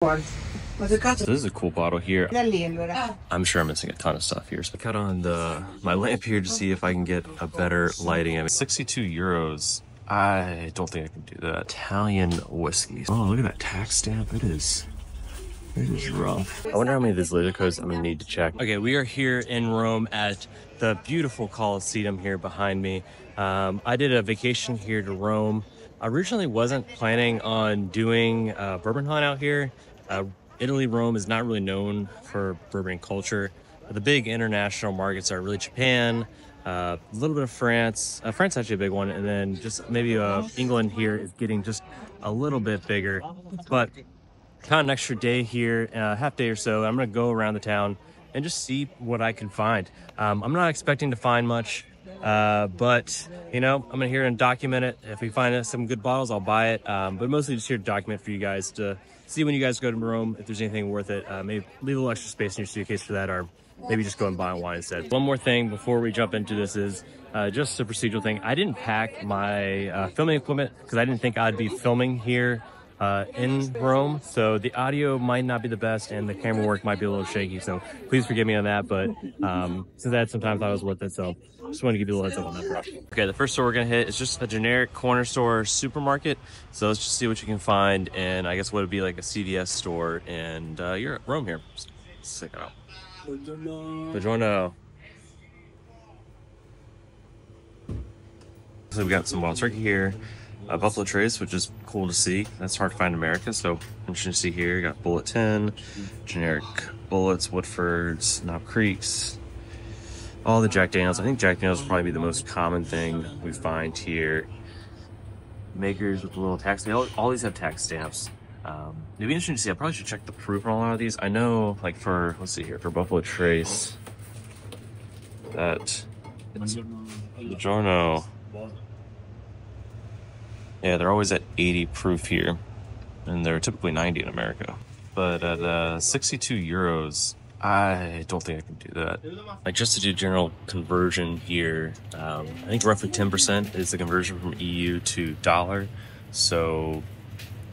This is a cool bottle here. I'm sure I'm missing a ton of stuff here. So I cut on my lamp here to see if I can get a better lighting. I mean, 62 euros. I don't think I can do that. Italian whiskey. Oh, look at that tax stamp. It is rough. I wonder how many of these laser codes I'm gonna need to check. Okay, we are here in Rome at the beautiful Colosseum here behind me. I did a vacation here to Rome. I originally wasn't planning on doing a bourbon hunt out here. Italy, Rome is not really known for bourbon culture. The big international markets are really Japan, a little bit of France. France is actually a big one, and then just maybe England here is getting just a little bit bigger. But kind of an extra day here, half day or so. I'm gonna go around the town and just see what I can find. I'm not expecting to find much, but you know, I'm gonna here and document it. If we find some good bottles, I'll buy it. But mostly just here to document for you guys to see when you guys go to Rome, if there's anything worth it. Maybe leave a little extra space in your suitcase for that, or maybe just go and buy wine instead. One more thing before we jump into this is just a procedural thing. I didn't pack my filming equipment because I didn't think I'd be filming here in Rome, so the audio might not be the best and the camera work might be a little shaky, so please forgive me on that. But since that sometimes I was worth it, so just wanted to give you a little heads up on that. Okay, the first store we're gonna hit is just a generic corner store supermarket, so let's just see what you can find. And I guess what would be like a CVS store, and you're at Rome here. Let's check it out. Buongiorno. So we got some wild turkey here. Buffalo Trace, which is cool to see. That's hard to find in America, so interesting to see here. You got Bullet 10, generic Bullets, Woodfords, Knob Creeks, all the Jack Daniels. I think Jack Daniels will probably be the most common thing we find here. Makers with a little tax. All these have tax stamps. It'd be interesting to see. I probably should check the proof on a lot of these. I know, like for, let's see here, for Buffalo Trace, that it's Buongiorno. Yeah, they're always at 80 proof here, and they're typically 90 in America. But at 62 euros, I don't think I can do that. Like, just to do general conversion here, I think roughly 10% is the conversion from EU to dollar. So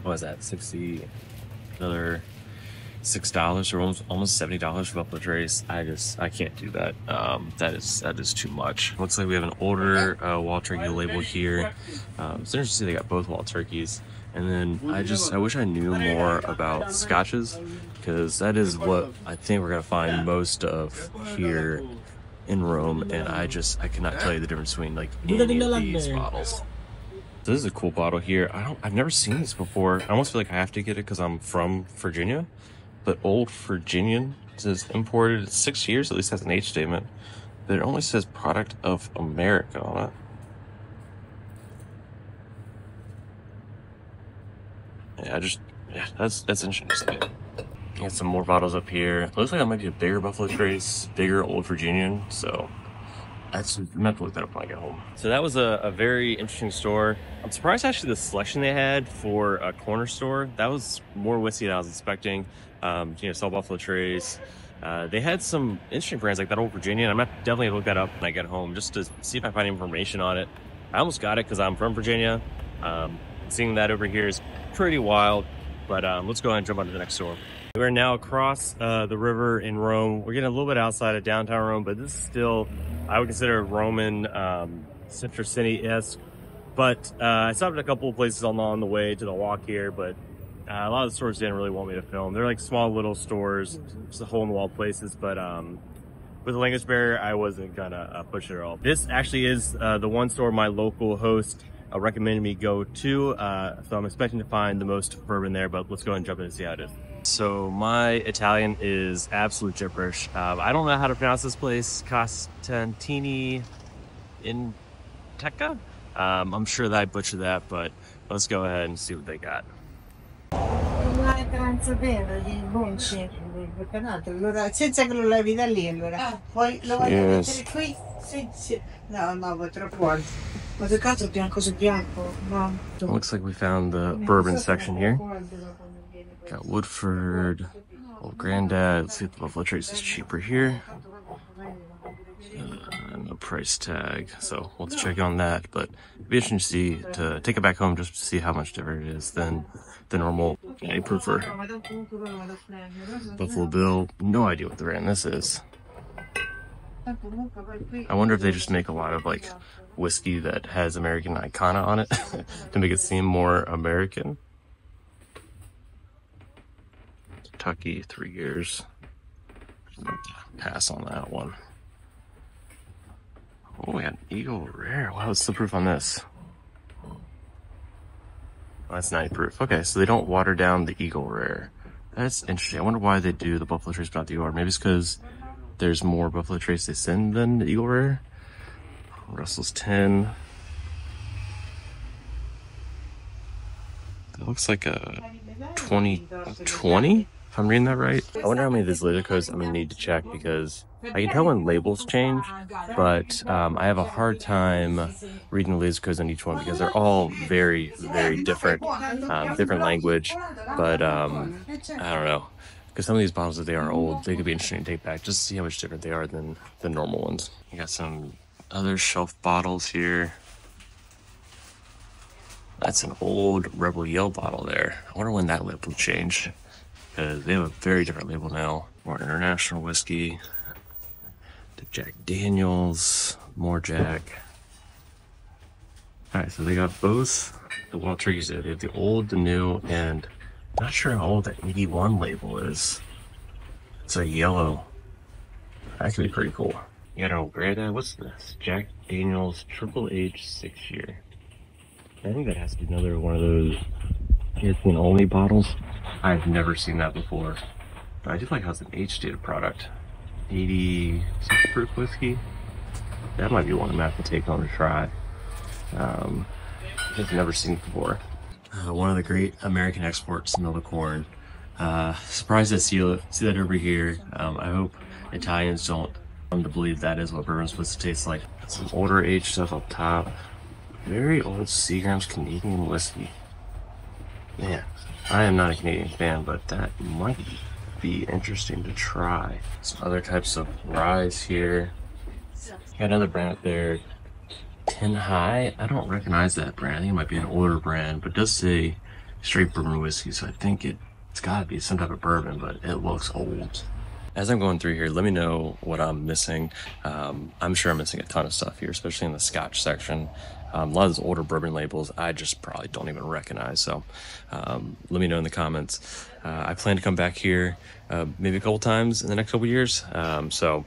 what was that? 60, another $6 or almost $70 for Buffalo Trace. I can't do that. That is too much. Looks like we have an older wild turkey label here. It's interesting to see they got both wild turkeys. And then I wish I knew more about scotches, because that is what I think we're gonna find most of here in Rome. And I cannot tell you the difference between like any of these bottles. So this is a cool bottle here. I've never seen this before. I almost feel like I have to get it because I'm from Virginia. But Old Virginian says imported 6 years, at least has an age statement. But it only says product of America on it. Yeah, that's interesting to see. Got some more bottles up here. It looks like that might be a bigger Buffalo Trace, bigger Old Virginian. So I'm gonna have to look that up when I get home. So that was a very interesting store. I'm surprised actually the selection they had for a corner store. That was more whiskey than I was expecting. You know, Salt Buffalo Trace. They had some interesting brands like that Old Virginia. I'm definitely gonna look that up when I get home just to see if I find information on it. I almost got it because I'm from Virginia. Seeing that over here is pretty wild, but let's go ahead and jump on to the next store. We're now across the river in Rome. We're getting a little bit outside of downtown Rome, but this is still, I would consider Roman center city-esque. But I stopped at a couple of places along the way to the walk here, but a lot of the stores didn't really want me to film. They're like small little stores, just hole-in-the-wall places, but with the language barrier, I wasn't gonna push it at all. This actually is the one store my local host recommended me go to, so I'm expecting to find the most bourbon there, but let's go ahead and jump in and see how it is. So my Italian is absolute gibberish. I don't know how to pronounce this place, Costantini in Teca. I'm sure that I butchered that, but let's go ahead and see what they got. Senza che lo levi da lì, allora. Poi lo voglio mettere qui. Sì. No, troppo alto. Ma che cazzo bianco su bianco? No. Looks like we found the bourbon section here. Got Woodford, Old Granddad. Let's see if the Buffalo Trace is cheaper here. And the price tag. So we'll have to check on that. But it'd be interesting to see, to take it back home just to see how much different it is than normal. A proofer. Buffalo Bill. No idea what the brand this is. I wonder if they just make a lot of like whiskey that has American Icona on it to make it seem more American. Kentucky, 3 years. Pass on that one. Oh, we got an Eagle Rare. Wow, what's the proof on this? Oh, that's 90 proof. Okay, so they don't water down the Eagle Rare. That's interesting. I wonder why they do the Buffalo Trace but not the Eagle Rare. Maybe it's because there's more Buffalo Trace they send than the Eagle Rare. Russell's 10. That looks like a 2020, if I'm reading that right. I wonder how many of these laser codes I'm gonna need to check, because I can tell when labels change, but I have a hard time reading the laser codes on each one because they're all very, very different, different language. But I don't know, because some of these bottles, if they are old, they could be interesting to take back just to see how much different they are than the normal ones. You got some other shelf bottles here. That's an old Rebel Yell bottle there. I wonder when that label changed, because they have a very different label now. More international whiskey. The Jack Daniels, more Jack. Alright, so they got both the Wild Turkeys there. They have the old, the new, and not sure how old that 81 label is. It's a yellow. That could be pretty cool. You got an old Greta. What's this? Jack Daniels Triple H 6 year. I think that has to be another one of those European only bottles. I've never seen that before. But I do like how it's an age-dated product. 86 proof whiskey. That might be one I'm gonna have to take home to try. I've never seen it before. One of the great American exports, Miller Corn. Surprised to see that over here. I hope Italians don't come to believe that is what bourbon's supposed to taste like. Some older age stuff up top. Very old Seagram's Canadian whiskey. Man, I am not a Canadian fan, but that might be interesting to try. Some other types of rye here. Got another brand up there, 10 High. I don't recognize that brand. I think it might be an older brand, but it does say straight bourbon whiskey, so I think it's gotta be some type of bourbon, but it looks old. As I'm going through here, let me know what I'm missing. I'm sure I'm missing a ton of stuff here, especially in the Scotch section. A lot of those older bourbon labels I just probably don't even recognize, so let me know in the comments. I plan to come back here maybe a couple times in the next couple years, so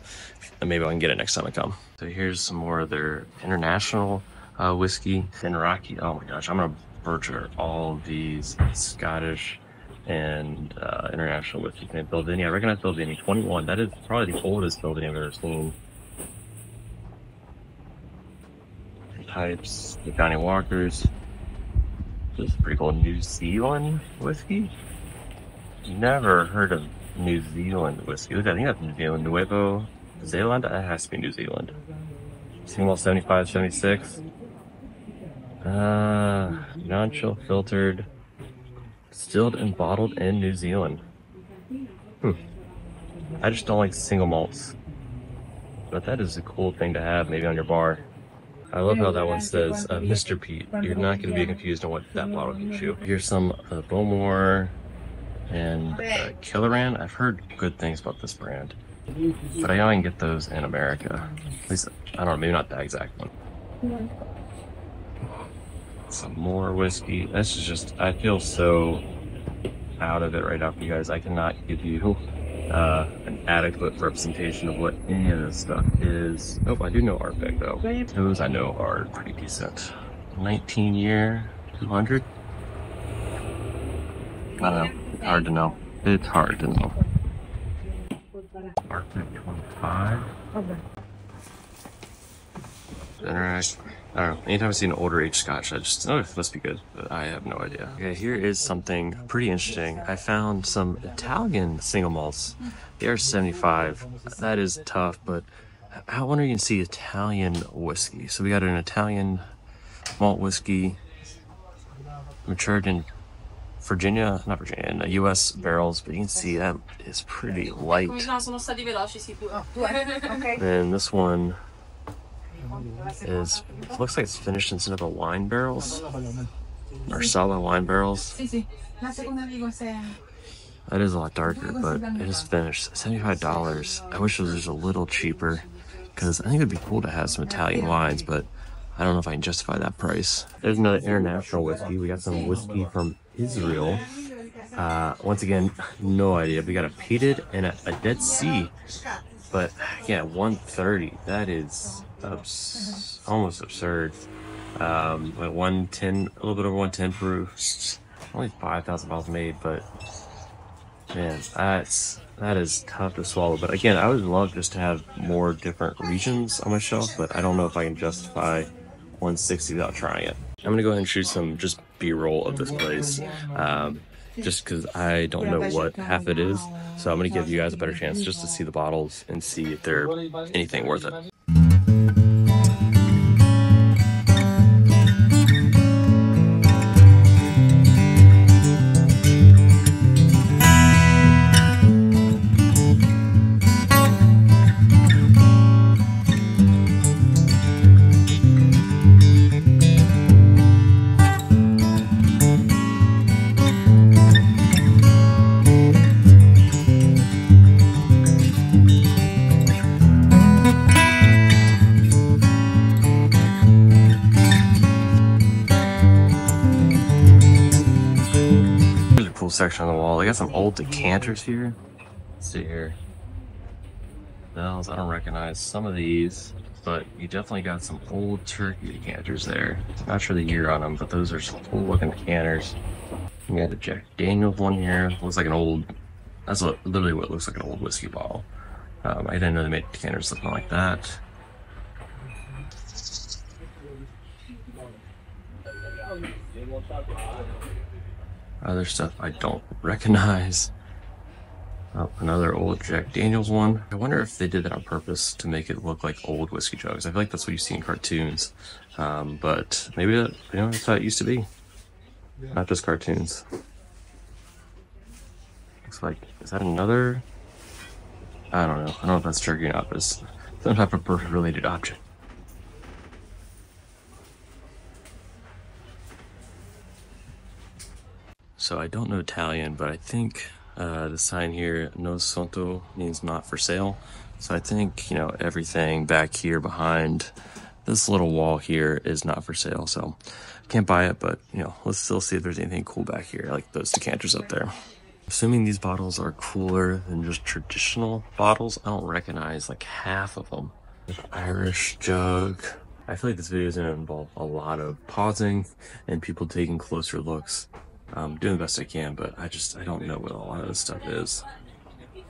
maybe I can get it next time I come. So here's some more of their international whiskey. And Rocky, oh my gosh, I'm gonna butcher all of these Scottish and international whiskey. Bildini, I recognize Bildini, 21. That is probably the oldest Bildini I've ever seen. Types, the Johnny Walkers. This is pretty cool. New Zealand whiskey? Never heard of New Zealand whiskey. Look, I think that's New Zealand. Nuevo Zealand? That has to be New Zealand. Single 75, 76. Non-chill filtered. Distilled and bottled in New Zealand. I just don't like single malts. But that is a cool thing to have maybe on your bar. I love how that one says, Mr. Pete. You're not going to be confused on what that bottle gives you. Here's some Bowmore and Killeran. I've heard good things about this brand, but I know I can get those in America. At least, I don't know, maybe not that exact one. Some more whiskey. This is just, I feel so out of it right now for you guys. I cannot give you an adequate representation of what any of this stuff is. Oh, I do know Artbeck though. Those I know are pretty decent. 19 year, 200? I don't know. It's hard to know. It's hard to know. Artbeck 25. Interesting. I don't know. Anytime I see an older age Scotch, I just, oh, it must be good, but I have no idea. Okay, here is something pretty interesting. I found some Italian single malts. They are 75. That is tough, but I wonder you can see Italian whiskey. So we got an Italian malt whiskey matured in Virginia, not Virginia, in the US barrels, but you can see that is pretty light. And this one looks like it's finished in some of the wine barrels. Marsala wine barrels. That is a lot darker, but it is finished. $75. I wish it was just a little cheaper, because I think it'd be cool to have some Italian wines, but I don't know if I can justify that price. There's another international whiskey. We got some whiskey from Israel. Once again, no idea. We got a peated and a Dead Sea, but yeah, 130. That is almost absurd. Like 110, a little bit over 110 proof. Only 5,000 bottles made, but man, that is tough to swallow. But again, I would love just to have more different regions on my shelf, but I don't know if I can justify 160 without trying it. I'm gonna go ahead and shoot some just B-roll of this place, just because I don't know what half it is. So I'm gonna give you guys a better chance just to see the bottles and see if they're anything worth it. Section on the wall. They got some old decanters here. Let's see here. Bells, I don't recognize some of these, but you definitely got some old turkey decanters there. Not sure the year on them, but those are some cool looking decanters. You got a Jack Daniels one here. Looks like an old, that's literally what looks like an old whiskey bottle. I didn't know they made decanters looking like that. Other stuff I don't recognize. Oh, another old Jack Daniels one. I wonder if they did that on purpose to make it look like old whiskey jugs. I feel like that's what you see in cartoons. But maybe that, that's how it used to be. Not just cartoons. Looks like, is that another? I don't know. I don't know if that's turkey or not, but it's some type of bird-related object. So I don't know Italian, but I think the sign here, no santo, means not for sale. So I think, everything back here behind this little wall here is not for sale. So I can't buy it, but, let's still see if there's anything cool back here, like those decanters up there. Assuming these bottles are cooler than just traditional bottles, I don't recognize like half of them. Irish jug. I feel like this video is going to involve a lot of pausing and people taking closer looks. I'm doing the best I can, but I don't know what a lot of this stuff is. We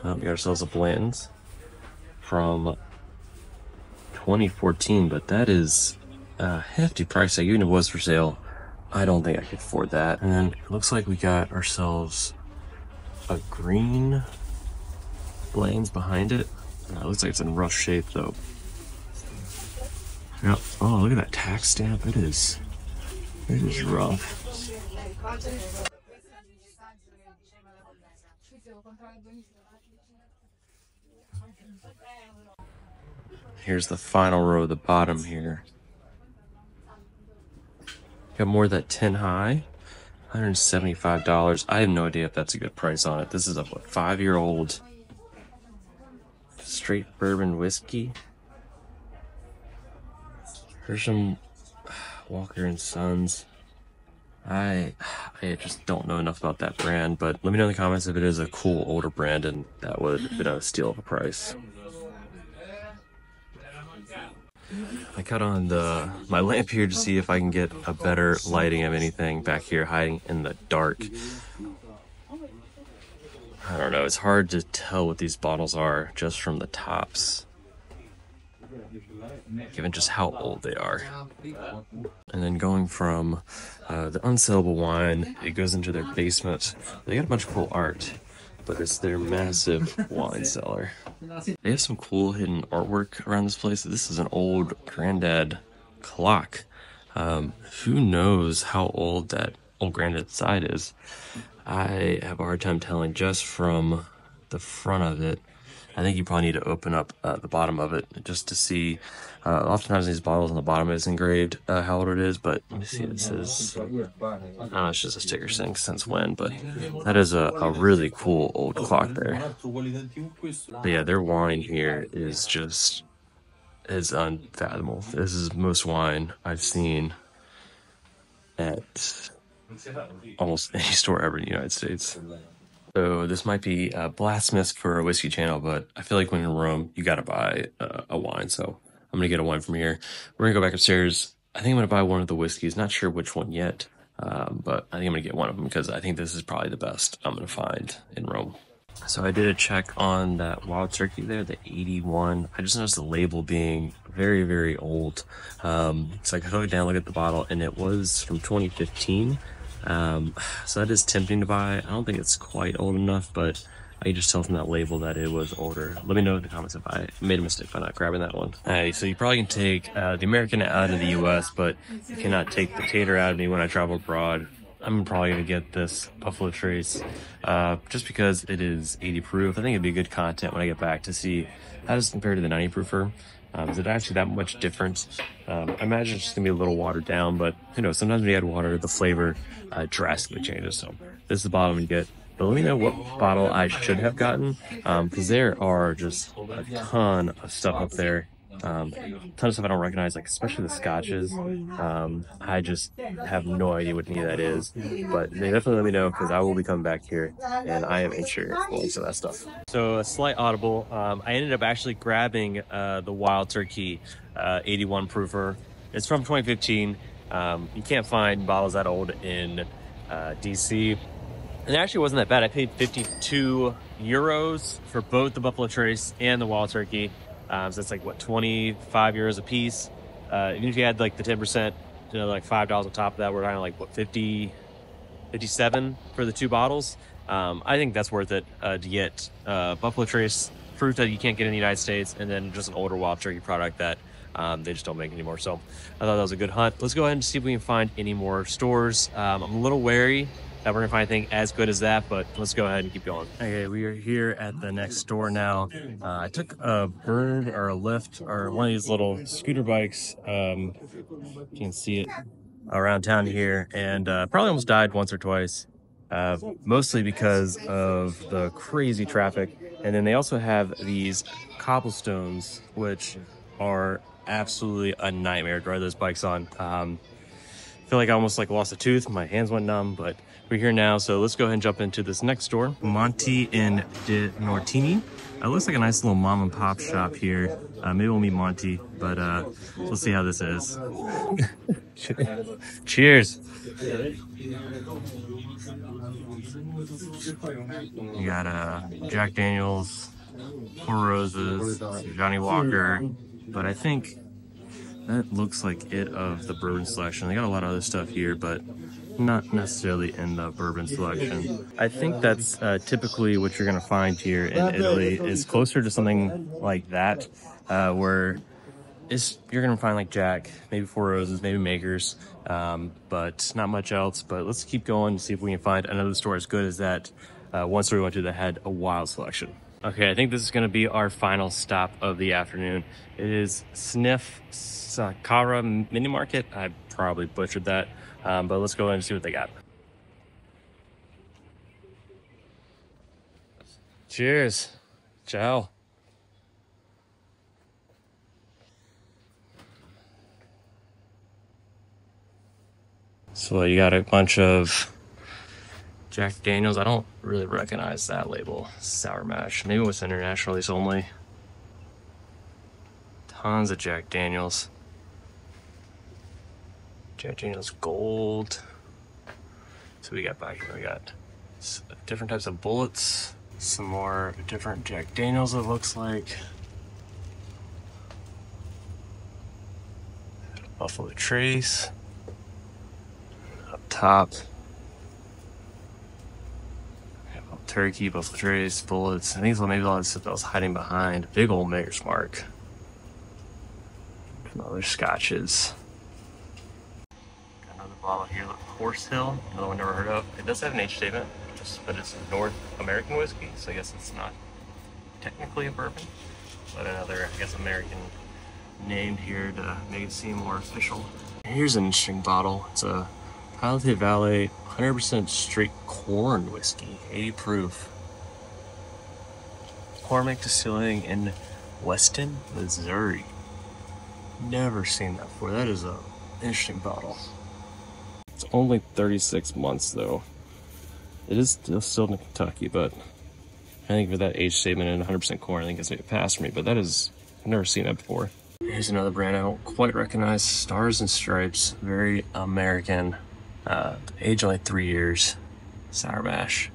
got ourselves a Blanton's from 2014, but that is a hefty price tag. Even if it was for sale, I don't think I could afford that. And then it looks like we got ourselves a green Blanton's behind it. It looks like it's in rough shape though. Yep. Oh, look at that tax stamp. It is rough. Here's the final row, the bottom here. Got more of that 10 high, $175. I have no idea if that's a good price on it. This is a 5-year-old straight bourbon whiskey. Hersham Walker and Sons. I just don't know enough about that brand, but let me know in the comments if it is a cool older brand, and that would have been a steal of a price. I cut on my lamp here to see if I can get a better lighting of anything back here hiding in the dark. I don't know, it's hard to tell what these bottles are just from the tops, given just how old they are. And then going from the unsellable wine, it goes into their basement. They got a bunch of cool art, but it's their massive wine cellar. They have some cool hidden artwork around this place. This is an old granddad clock. Who knows how old that old granddad side is? I have a hard time telling just from the front of it. I think you probably need to open up the bottom of it just to see. Oftentimes these bottles on the bottom is engraved how old it is, but let me see. It says, I don't know, it's just a sticker saying since when, but that is a really cool old clock there. But yeah, their wine here is just is unfathomable. This is the most wine I've seen at almost any store ever in the United States. So this might be blasphemous for a whiskey channel, but I feel like when in Rome, you got to buy a wine. So I'm going to get a wine from here. We're going to go back upstairs. I think I'm going to buy one of the whiskeys. Not sure which one yet, but I think I'm going to get one of them because I think this is probably the best I'm going to find in Rome. So I did a check on that wild turkey there, the 81. I just noticed the label being very, very old. So I took it down, look at the bottle, and it was from 2015. So that is tempting to buy. I don't think it's quite old enough, but I can just tell from that label that it was older. Let me know in the comments if I made a mistake by not grabbing that one. Alright, so you probably can take the American out of the US, but you cannot take the Tater out of me when I travel abroad. I'm probably going to get this Buffalo Trace just because it is 80 proof. I think it'd be good content when I get back to see how does it compare to the 90 proofer. Is it actually that much different? I imagine it's just going to be a little watered down, but you know, sometimes when you add water, the flavor drastically changes. So this is the bottle we get. But let me know what bottle I should have gotten because there are just a ton of stuff up there. Ton of stuff I don't recognize, like especially the scotches. I just have no idea what any of that is, but they definitely let me know because I will be coming back here and I am insured for most of that stuff. So a slight audible. I ended up actually grabbing the Wild Turkey 81 proofer. It's from 2015. You can't find bottles that old in DC. And it actually wasn't that bad. I paid 52 euros for both the Buffalo Trace and the Wild Turkey. So it's like, what, 25 euros a piece. Even if you had like the 10%, you know, like $5 on top of that, we're kind of like, what, 57 for the two bottles. I think that's worth it to get Buffalo Trace fruit that you can't get in the United States, and then just an older Wild Turkey product that they just don't make anymore. So I thought that was a good hunt. Let's go ahead and see if we can find any more stores. I'm a little wary that we're gonna find anything as good as that, but let's go ahead and keep going. Okay, we are here at the next store now. I took a bird or a lift or one of these little scooter bikes. You can see it around town here, and probably almost died once or twice, mostly because of the crazy traffic. And then they also have these cobblestones, which are absolutely a nightmare to ride those bikes on. I feel like I almost like lost a tooth. My hands went numb, but we're here now. So let's go ahead and jump into this next store. Monti in De Nortini. It looks like a nice little mom and pop shop here. Maybe we'll meet Monty, but let's see how this is. Cheers. You got Jack Daniels, Four Roses, Johnny Walker, but I think that looks like it of the bourbon selection. They got a lot of other stuff here, but not necessarily in the bourbon selection. I think that's typically what you're gonna find here in Italy is closer to something like that, where you're gonna find like Jack, maybe Four Roses, maybe Makers, but not much else. But let's keep going to see if we can find another store as good as that one store we went to that had a wild selection. Okay, I think this is gonna be our final stop of the afternoon. It is Sniff Sakara Mini Market. I probably butchered that, but let's go ahead and see what they got. Cheers. Ciao. So you got a bunch of Jack Daniels. I don't really recognize that label. Sour Mash. Maybe it was international release only. Tons of Jack Daniels. Jack Daniels Gold. So we got back here. We got different types of bullets. Some more different Jack Daniels, it looks like. Buffalo Trace. Up top. Turkey, Buffalo Trace, bullets. I think it's maybe all this stuff that was hiding behind. Big old Maker's Mark. Some other scotches. Another bottle here, look, Horse Hill, another one never heard of. It does have an H statement, but it's North American whiskey, so I guess it's not technically a bourbon, but another, I guess, American named here to make it seem more official. Here's an interesting bottle. It's a Palace Valley 100% straight corn whiskey, 80 proof. Cormac Distilling in Weston, Missouri. Never seen that before. That is a interesting bottle. It's only 36 months though. It is still in Kentucky, but I think with that age statement and 100% corn, I think it's maybe a pass for me, but that is, I've never seen that before. Here's another brand I don't quite recognize, Stars and Stripes, very American. Age only 3 years, Sour Mash.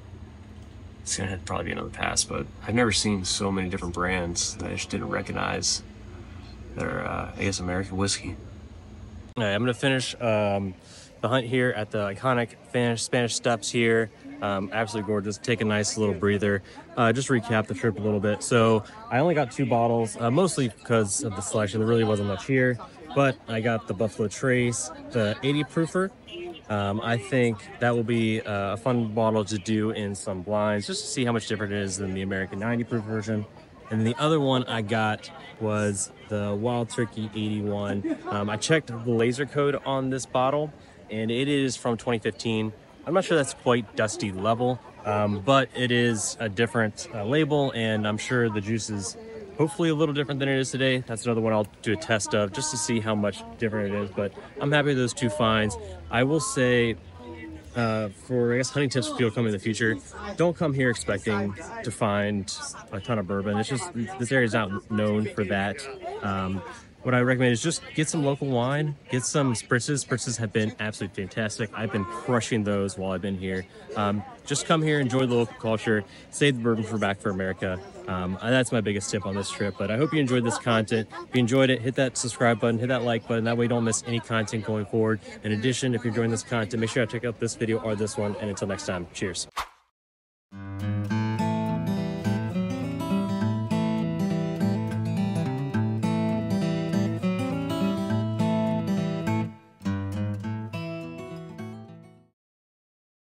It's gonna probably be another pass, but I've never seen so many different brands that I just didn't recognize that are, I guess, American whiskey. All right, I'm gonna finish the hunt here at the iconic Spanish Steps here. Absolutely gorgeous. Take a nice little breather. Just recap the trip a little bit. So I only got 2 bottles, mostly because of the selection. There really wasn't much here, but I got the Buffalo Trace, the 80 proofer. I think that will be a fun bottle to do in some blinds, just to see how much different it is than the American 90 proof version. And the other one I got was the Wild Turkey 81. I checked the laser code on this bottle, and it is from 2015. I'm not sure that's quite Dusty level, but it is a different label, and I'm sure the juice is hopefully a little different than it is today. That's another one I'll do a test of just to see how much different it is, but I'm happy with those 2 finds. I will say, for, I guess, hunting tips for people coming in the future, don't come here expecting to find a ton of bourbon. It's just, this area is not known for that. What I recommend is just get some local wine, get some spritzes. Spritzes have been absolutely fantastic. I've been crushing those while I've been here. Just come here, enjoy the local culture, save the bourbon for back for America. And that's my biggest tip on this trip. But I hope you enjoyed this content. If you enjoyed it, hit that subscribe button, hit that like button. That way you don't miss any content going forward. In addition, if you're enjoying this content, make sure to check out this video or this one. And until next time, cheers.